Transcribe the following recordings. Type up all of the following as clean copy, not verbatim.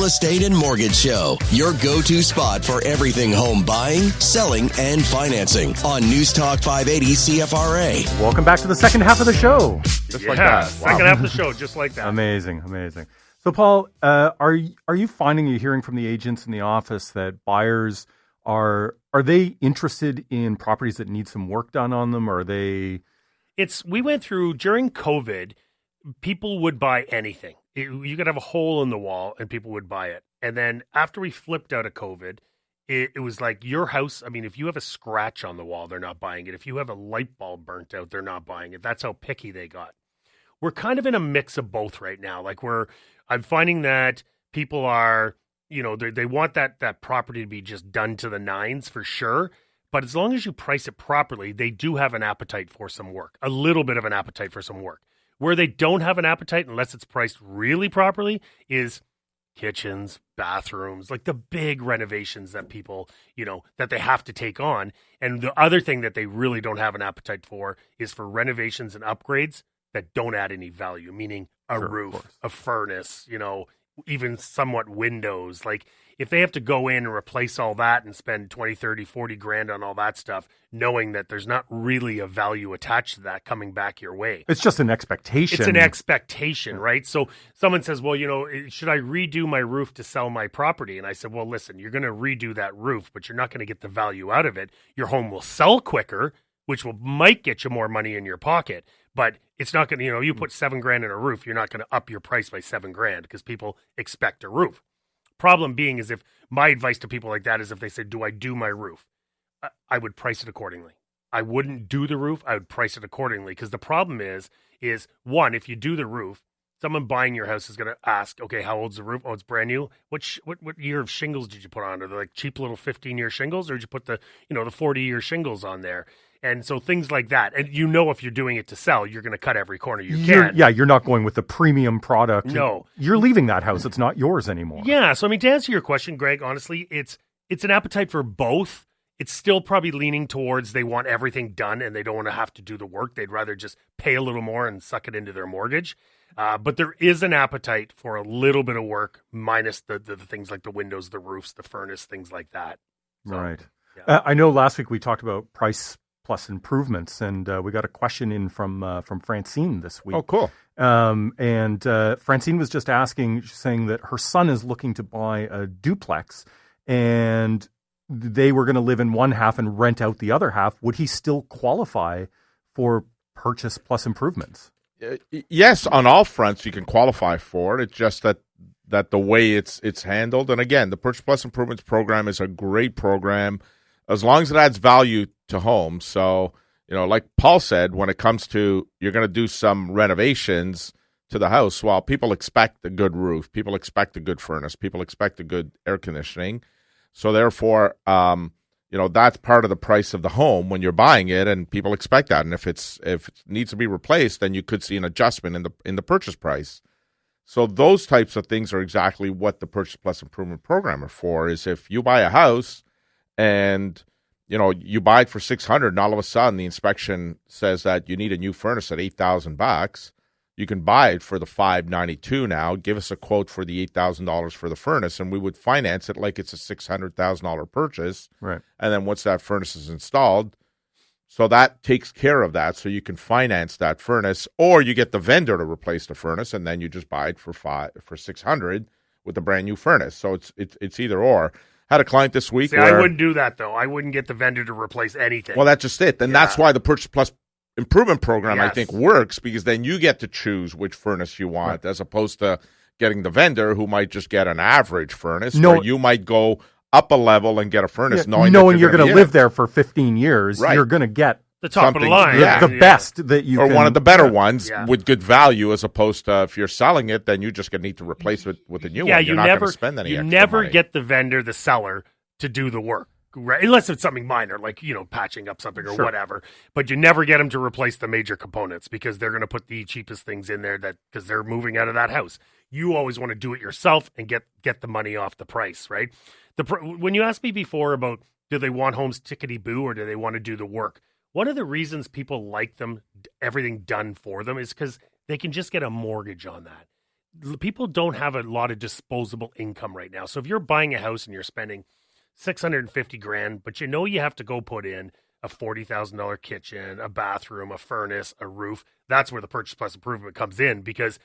Real Estate and Mortgage Show, your go-to spot for everything home buying, selling, and financing on News Talk 580 CFRA. Welcome back to the second half of the show. Just like that. Second half of the show, just like that. Amazing. So, Paul, are you finding, you're hearing from the agents in the office that buyers are they interested in properties that need some work done on them? Or are they? We went through during COVID, people would buy anything. You could have a hole in the wall and people would buy it. And then after we flipped out of COVID, it was like your house. I mean, if you have a scratch on the wall, they're not buying it. If you have a light bulb burnt out, they're not buying it. That's how picky they got. We're kind of in a mix of both right now. I'm finding that people are, they want that property to be just done to the nines for sure. But as long as you price it properly, they do have an appetite for some work, a little bit of an appetite for some work. Where they don't have an appetite, unless it's priced really properly, is kitchens, bathrooms, like the big renovations that people, that they have to take on. And the other thing that they really don't have an appetite for is for renovations and upgrades that don't add any value, meaning a roof, a furnace, even somewhat windows. Like if they have to go in and replace all that and spend 20, 30, 40 grand on all that stuff, knowing that there's not really a value attached to that coming back your way. It's just an expectation. It's an expectation, right? So someone says, well, should I redo my roof to sell my property? And I said, well, listen, you're going to redo that roof, but you're not going to get the value out of it. Your home will sell quicker, which might get you more money in your pocket. But it's not going to, you put $7 grand in a roof, you're not going to up your price by $7 grand because people expect a roof. Problem being is if my advice to people like that is if they said, do I do my roof? I would price it accordingly. I wouldn't do the roof. I would price it accordingly because the problem is one, if you do the roof, someone buying your house is going to ask, okay, how old's the roof? Oh, it's brand new. What year of shingles did you put on? Are they like cheap little 15-year shingles or did you put the 40-year shingles on there? And so things like that. And if you're doing it to sell, you're going to cut every corner you can. Yeah, you're not going with the premium product. No. You're leaving that house. It's not yours anymore. Yeah. So, to answer your question, Greg, honestly, it's an appetite for both. It's still probably leaning towards they want everything done and they don't want to have to do the work. They'd rather just pay a little more and suck it into their mortgage. But there is an appetite for a little bit of work minus the things like the windows, the roofs, the furnace, things like that. So, right. Yeah. I know last week we talked about price plus improvements, and we got a question in from Francine this week. Oh, cool. And Francine was just saying that her son is looking to buy a duplex, and they were going to live in one half and rent out the other half. Would he still qualify for purchase plus improvements? Yes, on all fronts you can qualify for it. It's just that the way it's handled. And again, the Purchase Plus Improvements program is a great program as long as it adds value to homes. So, like Paul said, when it comes to you're going to do some renovations to the house, well, people expect a good roof, people expect a good furnace, people expect a good air conditioning. So therefore, that's part of the price of the home when you're buying it, and people expect that. And if it needs to be replaced, then you could see an adjustment in the purchase price. So those types of things are exactly what the Purchase Plus Improvement program are for. Is if you buy a house and you buy it for $600, and all of a sudden the inspection says that you need a new furnace at $8,000, you can buy it for the $592 now. Give us a quote for the $8,000 for the furnace, and we would finance it like it's a $600,000 purchase. Right. And then once that furnace is installed, so that takes care of that. So you can finance that furnace, or you get the vendor to replace the furnace, and then you just buy it for $600 with a brand new furnace. So it's either or. Had a client this week. I wouldn't do that though. I wouldn't get the vendor to replace anything. Well, that's just it. And that's why the Purchase Plus Improvement program, Yes. I think, works, because then you get to choose which furnace you want, as opposed to getting the vendor who might just get an average furnace. Or you might go up a level and get a furnace knowing you're going to live there for 15 years. Right. You're going to get the top of the line. The best that you or can. One of the better ones with good value, as opposed to if you're selling it, then you just going to need to replace it with a new one. You're not going to spend any extra never money. get the vendor, the seller, to do the work, right? Unless it's something minor, like, patching up something or whatever. But you never get them to replace the major components because they're going to put the cheapest things in there because they're moving out of that house. You always want to do it yourself and get the money off the price, right? When you asked me before about do they want homes tickety-boo or do they want to do the work, one of the reasons people like them, everything done for them, is because they can just get a mortgage on that. people don't have a lot of disposable income right now. So if you're buying a house and you're spending $650,000, but you have to go put in a $40,000 kitchen, a bathroom, a furnace, a roof, that's where the purchase plus improvement comes in, because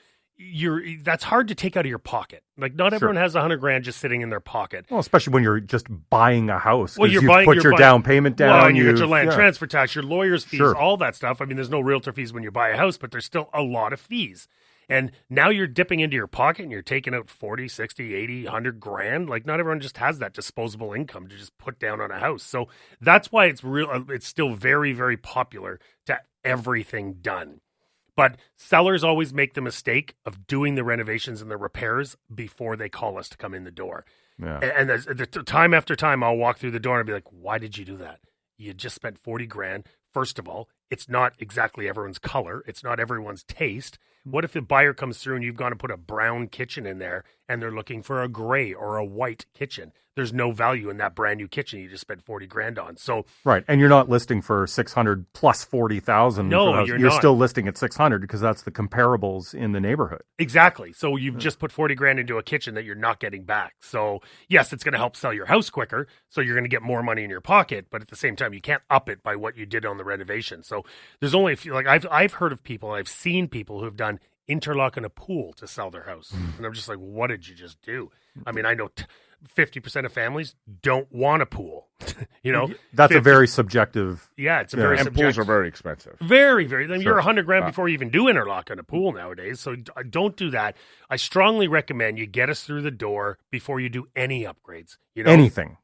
that's hard to take out of your pocket. Like, not everyone has $100,000 just sitting in their pocket. Well, especially when you're just buying a house. Well, you've put your down payment down. Well, and you get your land transfer tax, your lawyer's fees, all that stuff. I mean, there's no realtor fees when you buy a house, but there's still a lot of fees. And now you're dipping into your pocket and you're taking out 40, 60, 80, 100 grand. Like, not everyone just has that disposable income to just put down on a house. So that's why it's still very, very popular to have everything done. But sellers always make the mistake of doing the renovations and the repairs before they call us to come in the door. Yeah. And the time after time, I'll walk through the door and be like, why did you do that? You just spent 40 grand. First of all, it's not exactly everyone's color. It's not everyone's taste. What if the buyer comes through and you've gone to put a brown kitchen in there and they're looking for a gray or a white kitchen? There's no value in that brand new kitchen you just spent 40 grand on. So right, and you're not listing for 600 plus 40,000. No, you're not. Still listing at 600 because that's the comparables in the neighborhood. Exactly. So you've just put 40 grand into a kitchen that you're not getting back. So yes, it's going to help sell your house quicker. So you're going to get more money in your pocket, but at the same time, you can't up it by what you did on the renovation. So there's only a few. Like, I've heard of people, I've seen people who have done interlock in a pool to sell their house, and I'm just like, what did you just do? I mean, I know 50% of families don't want a pool. That's a very subjective. Yeah, it's a very subjective. And pools are very expensive. Very, very. I mean, you're 100 grand before you even do interlock in a pool nowadays. So don't do that. I strongly recommend you get us through the door before you do any upgrades. Anything.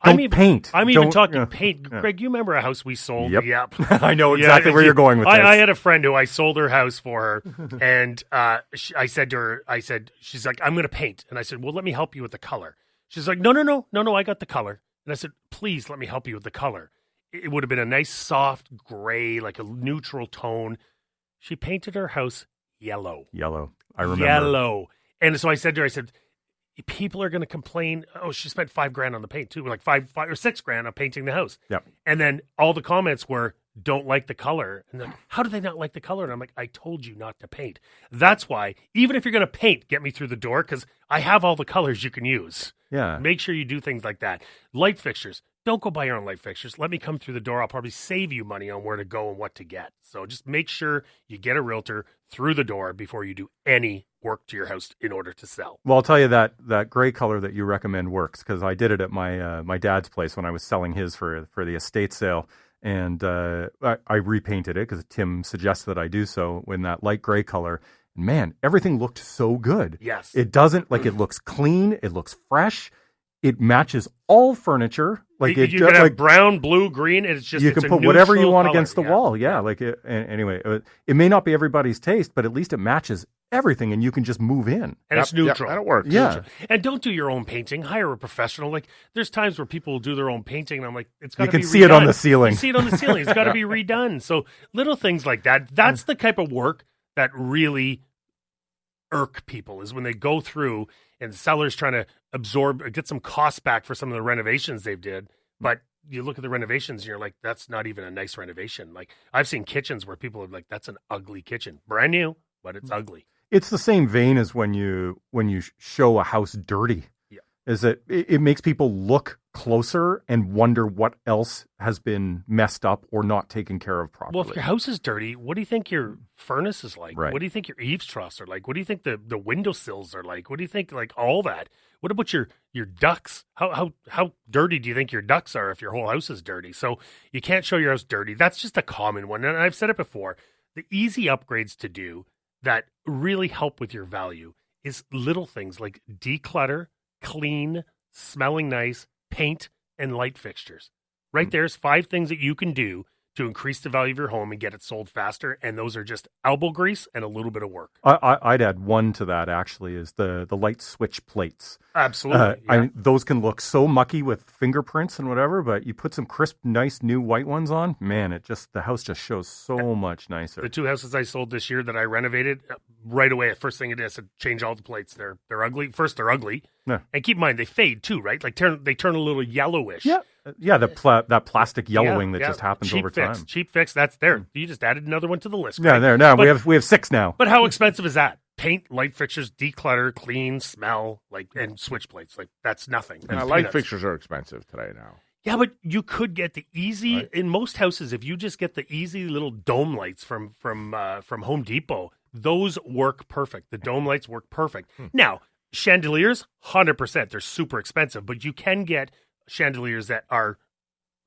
Don't paint. I'm even talking paint. Greg, you remember a house we sold? Yep. I know exactly where you're going with this. I had a friend who I sold her house for her, and I said to her, she's like, I'm going to paint. And I said, well, let me help you with the color. She's like, no, I got the color. And I said, please let me help you with the color. It would have been a nice soft gray, like a neutral tone. She painted her house yellow. I remember. Yellow. And so I said to her, people are going to complain. Oh, she spent $5 grand on the paint too, like five or $6 grand on painting the house. Yep. And then all the comments were, don't like the color. And they're like, how do they not like the color? And I'm like, I told you not to paint. That's why, even if you're going to paint, get me through the door, because I have all the colors you can use. Yeah. Make sure you do things like that. Light fixtures. Don't go buy your own light fixtures. Let me come through the door. I'll probably save you money on where to go and what to get. So just make sure you get a realtor through the door before you do any work to your house in order to sell. Well, I'll tell you that gray color that you recommend works, because I did it at my dad's place when I was selling his for the estate sale. And I repainted it because Tim suggested that I do so in that light gray color. Man, everything looked so good. Yes. It doesn't, it looks clean. It looks fresh. It matches all furniture. You can have brown, blue, green. And it's you can put whatever you want against the wall. Yeah. Anyway, it may not be everybody's taste, but at least it matches everything, and you can just move in. And it's neutral. That'll work. Yeah. Neutral. And don't do your own painting. Hire a professional. Like, there's times where people will do their own painting, and I'm like, it's got to be redone. You can see it on the ceiling. You see it on the ceiling. It's got to be redone. So little things like that. That's the type of work that really irk people, is when they go through and sellers trying to get some costs back for some of the renovations they've did. But you look at the renovations and you're like, that's not even a nice renovation. Like, I've seen kitchens where people are like, that's an ugly kitchen. Brand new, but it's ugly. It's the same vein as when you show a house dirty. Yeah. Is that it makes people look closer and wonder what else has been messed up or not taken care of properly. Well, if your house is dirty, what do you think your furnace is like? Right. What do you think your eaves troughs are like? What do you think the windowsills are like? What do you think, like, all that? What about your ducts? How dirty do you think your ducts are if your whole house is dirty? So you can't show your house dirty. That's just a common one. And I've said it before. The easy upgrades to do that really help with your value is little things like declutter, clean, smelling nice, paint, and light fixtures. Right there's 5 things that you can do to increase the value of your home and get it sold faster, and those are just elbow grease and a little bit of work. I'd add one to that, actually, is the light switch plates. Absolutely. Yeah. Those can look so mucky with fingerprints and whatever, but you put some crisp, nice new white ones on, man, the house just shows so much nicer. The 2 houses I sold this year that I renovated, right away, the first thing I did, I said, change all the plates. They're ugly. First, they're ugly. Yeah. And keep in mind, they fade too, right? Like they turn a little yellowish. Yeah. Yeah, that plastic yellowing that just happens over time. Cheap fix, that's there. You just added another one to the list. Right? Yeah, there. Now we have 6 now. But how expensive is that? paint, light fixtures, declutter, clean, smell, and switch plates. That's nothing. That's light peanuts. fixtures are expensive today now. Yeah, but you could get the easy Right. in most houses. If you just get the easy little dome lights from Home Depot, those work perfect. The dome lights work perfect. Now, chandeliers, 100%. They're super expensive, but you can get chandeliers that are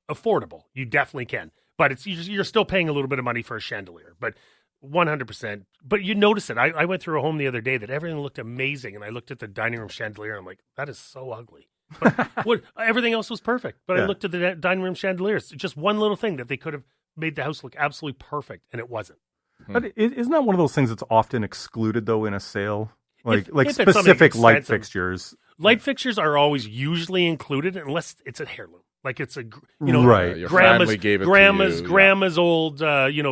affordable. You definitely can, but you're still paying a little bit of money for a chandelier. But 100%. But you notice it. I went through a home the other day that everything looked amazing, and I looked at the dining room chandelier, and I'm like, that is so ugly. But everything else was perfect. But I looked at the dining room chandeliers. Just one little thing that they could have made the house look absolutely perfect, and it wasn't. But isn't that one of those things that's often excluded, though, in a sale? Like If it's specific something light expensive. fixtures. Light fixtures are always usually included unless it's a heirloom. Like it's Right. Your family gave it to you. grandma's old,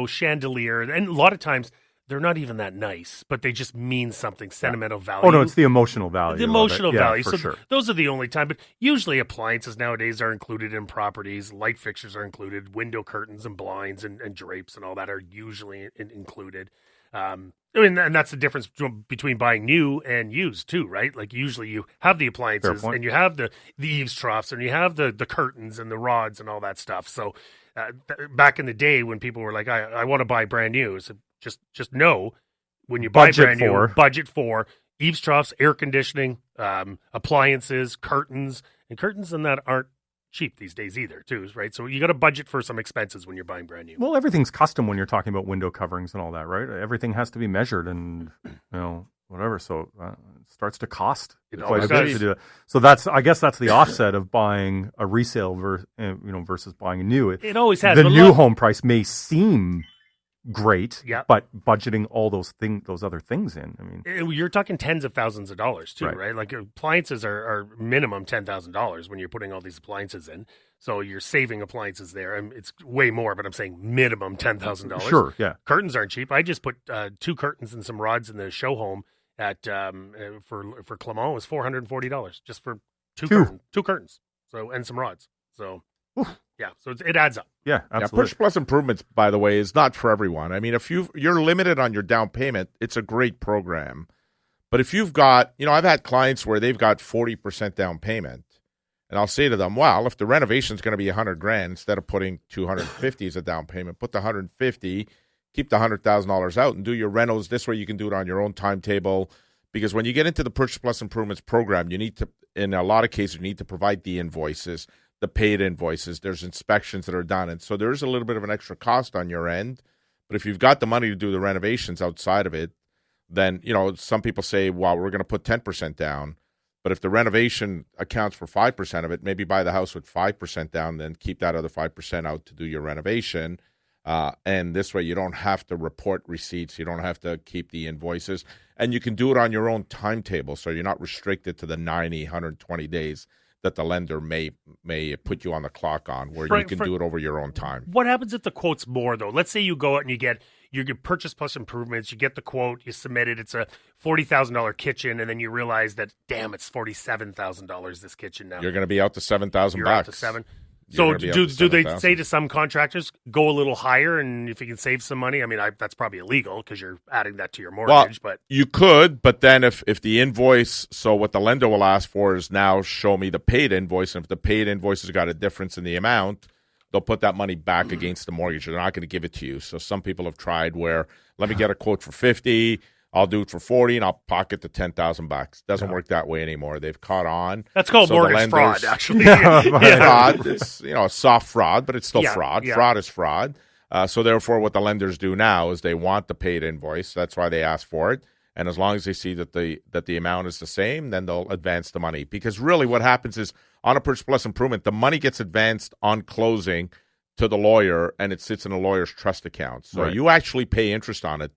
chandelier. And a lot of times they're not even that nice, but they just mean something, sentimental value. Oh, no, it's the emotional value. The emotional of it. value. Yeah, So for sure. those are the only time. But usually appliances nowadays are included in properties. Light fixtures are included. Window curtains and blinds and drapes and all that are usually included. And that's the difference between buying new and used too, right? Like usually you have the appliances and you have the eaves troughs and you have the curtains and the rods and all that stuff. So back in the day when people were like, I want to buy brand new, so just know when you buy brand new, budget for eaves troughs, air conditioning, appliances, curtains, and curtains and that aren't cheap these days either too, right? So you got to budget for some expenses when you're buying brand new. Well, everything's custom when you're talking about window coverings and all that, right? Everything has to be measured and whatever. So it starts to cost quite a bit to do it. So I guess that's the offset of buying a resale versus buying a new. It always has. The new home price may seem great, but budgeting all those other things in. I mean, you're talking tens of thousands of dollars too, Right. right? Like appliances are minimum $10,000 when you're putting all these appliances in. So you're saving appliances there. And it's way more, but I'm saying minimum $10,000. Sure, yeah. Curtains aren't cheap. I just put 2 curtains and some rods in the show home at for Clement. It was $440 just for two curtains. So and some rods. So. Oof. Yeah, so it adds up. Yeah, absolutely. Yeah, Purchase Plus Improvements, by the way, is not for everyone. I mean, if you're limited on your down payment, it's a great program. But if you've got, I've had clients where they've got 40% down payment, and I'll say to them, well, if the renovation is going to be $100,000, instead of putting $250 as a down payment, put the $150, keep the $100,000 out, and do your rentals. This way, you can do it on your own timetable. Because when you get into the Purchase Plus Improvements program, you need to, in a lot of cases, you need to provide the invoices. The paid invoices, there's inspections that are done. And so there is a little bit of an extra cost on your end. But if you've got the money to do the renovations outside of it, then, some people say, well, we're going to put 10% down. But if the renovation accounts for 5% of it, maybe buy the house with 5% down, then keep that other 5% out to do your renovation. And this way you don't have to report receipts. You don't have to keep the invoices. And you can do it on your own timetable. So you're not restricted to the 90, 120 days that the lender may put you on the clock on, where you can do it over your own time. What happens if the quote's more, though? Let's say you go out and you get Purchase Plus Improvements, you get the quote, you submit it, it's a $40,000 kitchen, and then you realize that, damn, it's $47,000 this kitchen now. You're going to be out to $7,000. You're out to $7,000. So do they say to some contractors, go a little higher, and if you can save some money? I mean, that's probably illegal because you're adding that to your mortgage. But you could, but then if the invoice, so what the lender will ask for is now show me the paid invoice, and if the paid invoice has got a difference in the amount, they'll put that money back against the mortgage. They're not going to give it to you. So some people have tried where, let me get a quote for $50,000, I'll do it for $40,000, and I'll pocket the $10,000. Doesn't work that way anymore. They've caught on. That's called mortgage fraud, actually. Fraud. It's a soft fraud, but it's still fraud. Yeah. Fraud is fraud. So therefore, what the lenders do now is they want the paid invoice. That's why they ask for it. And as long as they see that the amount is the same, then they'll advance the money. Because really, what happens is on a Purchase Plus Improvement, the money gets advanced on closing to the lawyer, and it sits in a lawyer's trust account. So you actually pay interest on it.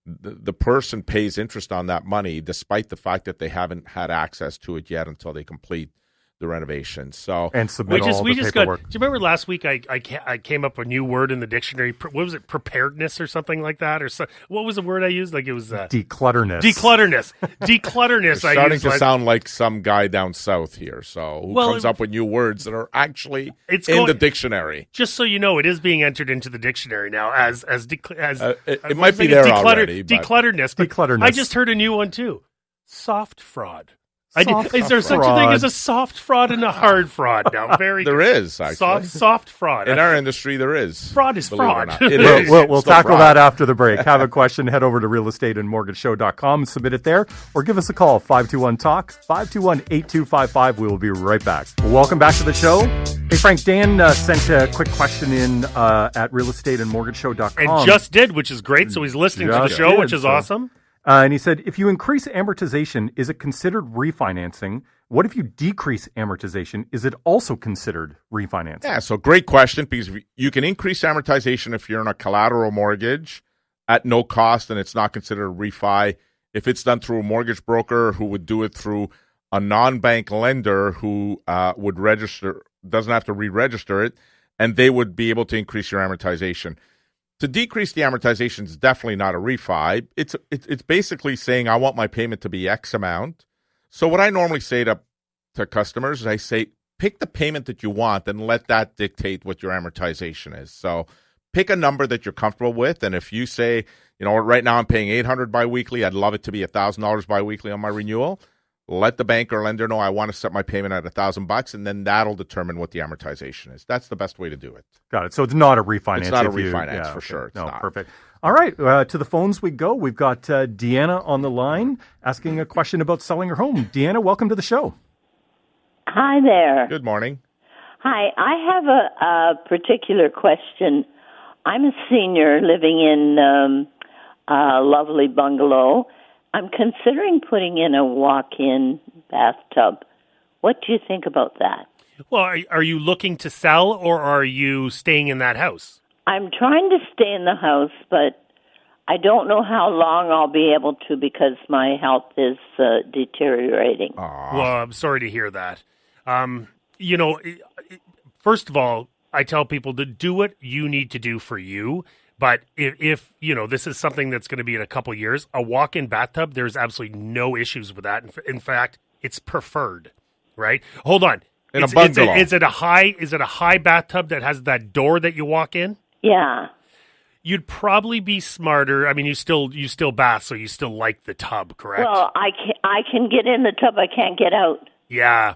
The person pays interest on that money, despite the fact that they haven't had access to it yet until they complete the renovations. So and submit all the paperwork. Do you remember last week I came up with a new word in the dictionary? What was it? Preparedness or something like that? Or what was the word I used? Like it was declutterness. Declutterness. You're starting to sound like some guy down south here. So who comes up with new words that are actually in the dictionary? Just so you know, it is being entered into the dictionary now as it might be there already. Declutterness. I just heard a new one too. Soft fraud. Is there such a thing as a soft fraud and a hard fraud now? There is, actually. Soft fraud. In our industry, there is. Fraud is fraud. We'll tackle that after the break. Have a question, head over to realestateandmortgageshow.com and submit it there, or give us a call, 521-TALK, 521-8255. We will be right back. Welcome back to the show. Hey, Frank, Dan sent a quick question in at realestateandmortgageshow.com. And just did, which is great. So he's listening to the show, which is awesome. And he said, if you increase amortization, is it considered refinancing? What if you decrease amortization? Is it also considered refinancing? Yeah, so great question, because you can increase amortization if you're in a collateral mortgage at no cost and it's not considered a refi. If it's done through a mortgage broker who would do it through a non-bank lender who would register, doesn't have to re-register it, and they would be able to increase your amortization. To decrease the amortization is definitely not a refi. It's basically saying I want my payment to be X amount. So what I normally say to customers is I say, pick the payment that you want and let that dictate what your amortization is. So pick a number that you're comfortable with. And if you say, right now I'm paying $800 biweekly, I'd love it to be $1,000 biweekly on my renewal. Let the bank or lender know I want to set my payment at $1,000, and then that'll determine what the amortization is. That's the best way to do it. Got it. So it's not a refinance. It's not a refinance for sure. It's not. Perfect. All right. To the phones we go. We've got Deanna on the line asking a question about selling her home. Deanna, welcome to the show. Hi there. Good morning. Hi. I have a particular question. I'm a senior living in a lovely bungalow. I'm considering putting in a walk-in bathtub. What do you think about that? Well, are you looking to sell, or are you staying in that house? I'm trying to stay in the house, but I don't know how long I'll be able to because my health is deteriorating. Aww. Well, I'm sorry to hear that. First of all, I tell people to do what you need to do for you. But if this is something that's going to be in a couple years, a walk-in bathtub, there's absolutely no issues with that. In fact, it's preferred, right? Hold on. In a bungalow. Is it a high bathtub that has that door that you walk in? Yeah. You'd probably be smarter. I mean, you still bath, so you still like the tub, correct? Well, I can get in the tub. I can't get out. Yeah.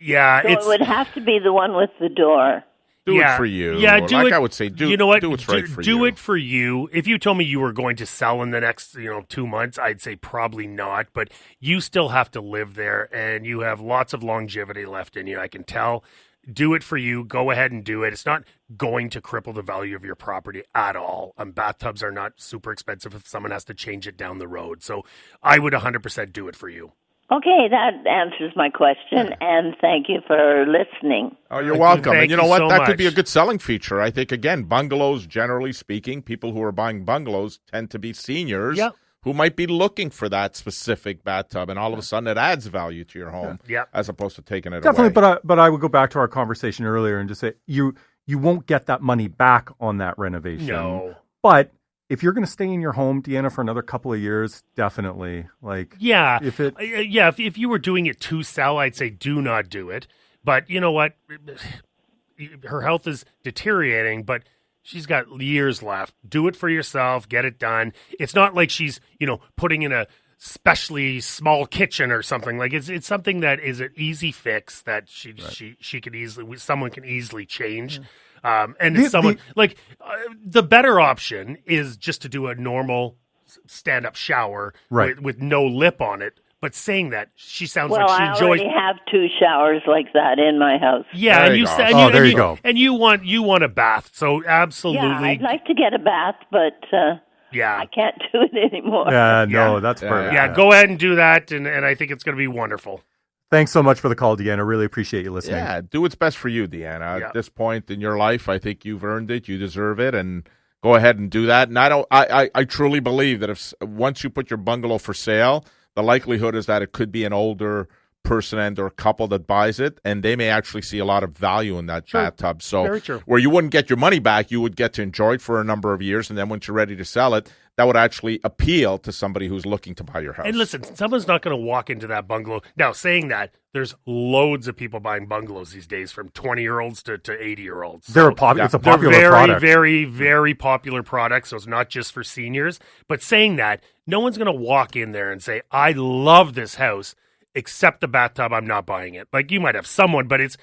So it would have to be the one with the door. Do it for you. Yeah, I would say, do what's right for you. Do it for you. If you told me you were going to sell in the next 2 months, I'd say probably not. But you still have to live there, and you have lots of longevity left in you. I can tell. Do it for you. Go ahead and do it. It's not going to cripple the value of your property at all. Bathtubs are not super expensive if someone has to change it down the road. So I would 100% do it for you. Okay, that answers my question, and thank you for listening. Oh, you're welcome. And you know what? So that could be a good selling feature. I think, again, bungalows, generally speaking, people who are buying bungalows tend to be seniors who might be looking for that specific bathtub, and all of a sudden it adds value to your home as opposed to taking it away. But I would go back to our conversation earlier and just say you won't get that money back on that renovation. No. But if you're going to stay in your home, Deanna, for another couple of years, definitely. If you were doing it to sell, I'd say do not do it. But you know what? Her health is deteriorating, but she's got years left. Do it for yourself. Get it done. It's not like she's, putting in a specially small kitchen or something. Like it's something that is an easy fix that someone can easily change. The better option is just to do a normal stand-up shower with no lip on it. But saying that, she sounds like she enjoys. Well, I already have 2 showers like that in my house. Yeah, there you go. And you want a bath, so absolutely. Yeah, I'd like to get a bath, but I can't do it anymore. That's perfect. Yeah, go ahead and do that, and I think it's going to be wonderful. Thanks so much for the call, Deanna. Really appreciate you listening. Yeah, do what's best for you, Deanna. At this point in your life, I think you've earned it. You deserve it, and go ahead and do that. And I truly believe that once you put your bungalow for sale, the likelihood is that it could be an older person and or couple that buys it, and they may actually see a lot of value in that bathtub. So Very true. where you wouldn't get your money back, you would get to enjoy it for a number of years, and then once you're ready to sell it, that would actually appeal to somebody who's looking to buy your house. And listen, someone's not going to walk into that bungalow. Now, saying that, there's loads of people buying bungalows these days, from 20-year-olds to 80-year-olds. It's a popular very, product. very, very popular product, so it's not just for seniors. But saying that, no one's going to walk in there and say, I love this house, except the bathtub, I'm not buying it. Like, you might have someone, but it's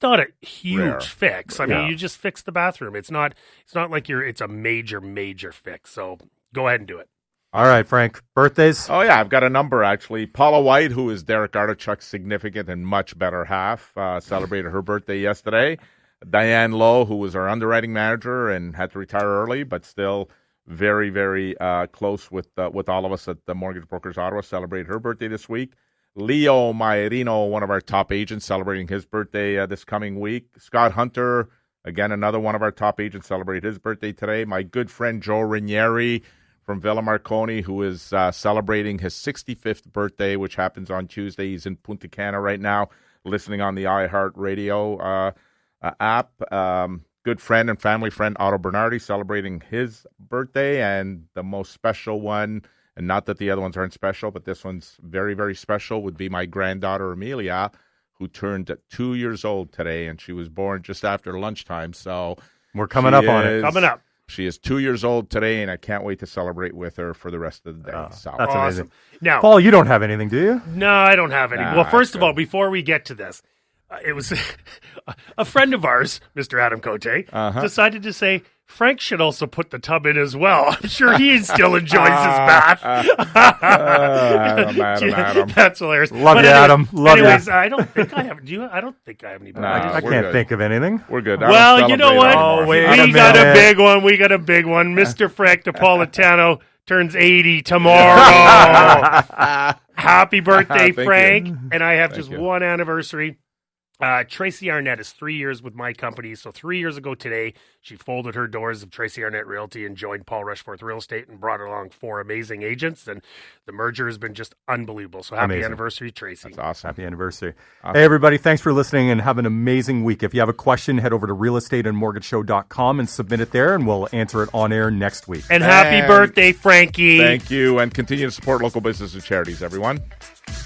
not a huge fix. I mean, you just fix the bathroom. It's not like it's a major fix. So go ahead and do it. All right, Frank. Birthdays? Oh, yeah. I've got a number, actually. Paula White, who is Derek Artichuk's significant and much better half, celebrated her birthday yesterday. Diane Lowe, who was our underwriting manager and had to retire early, but still very, very close with all of us at the Mortgage Brokers Ottawa, celebrated her birthday this week. Leo Maierino, one of our top agents, celebrating his birthday this coming week. Scott Hunter, again, another one of our top agents, celebrated his birthday today. My good friend Joe Ranieri from Villa Marconi, who is celebrating his 65th birthday, which happens on Tuesday. He's in Punta Cana right now, listening on the iHeart Radio app. Good friend and family friend Otto Bernardi, celebrating his birthday. And the most special one, and not that the other ones aren't special, but this one's very, very special, would be my granddaughter Amelia, who turned 2 years old today, and she was born just after lunchtime. So we're coming up on it. Coming up. She is 2 years old today, and I can't wait to celebrate with her for the rest of the day. So that's amazing. Now, Paul, you don't have anything, do you? No, I don't have any. Well, first of all, before we get to this, it was a friend of ours, Mr. Adam Cote, decided to say, Frank should also put the tub in as well. I'm sure he still enjoys his bath. Adam. That's hilarious. Love you, Adam. Love anyways, you. I don't think I have. Do you? I don't think I have any. I can't think of anything. We're good. Well, you know what? Oh, wait we got a big one. We got a big one. Mr. Frank Napolitano turns 80 tomorrow. Happy birthday, Frank. And I have just one anniversary. Tracy Arnett is 3 years with my company. So 3 years ago today, she folded her doors of Tracy Arnett Realty and joined Paul Rushforth Real Estate and brought along 4 amazing agents. And the merger has been just unbelievable. So happy anniversary, Tracy. That's awesome. Happy anniversary. Awesome. Hey, everybody. Thanks for listening and have an amazing week. If you have a question, head over to realestateandmortgageshow.com and submit it there, and we'll answer it on air next week. And happy birthday, Frankie. Thank you. And continue to support local businesses and charities, everyone.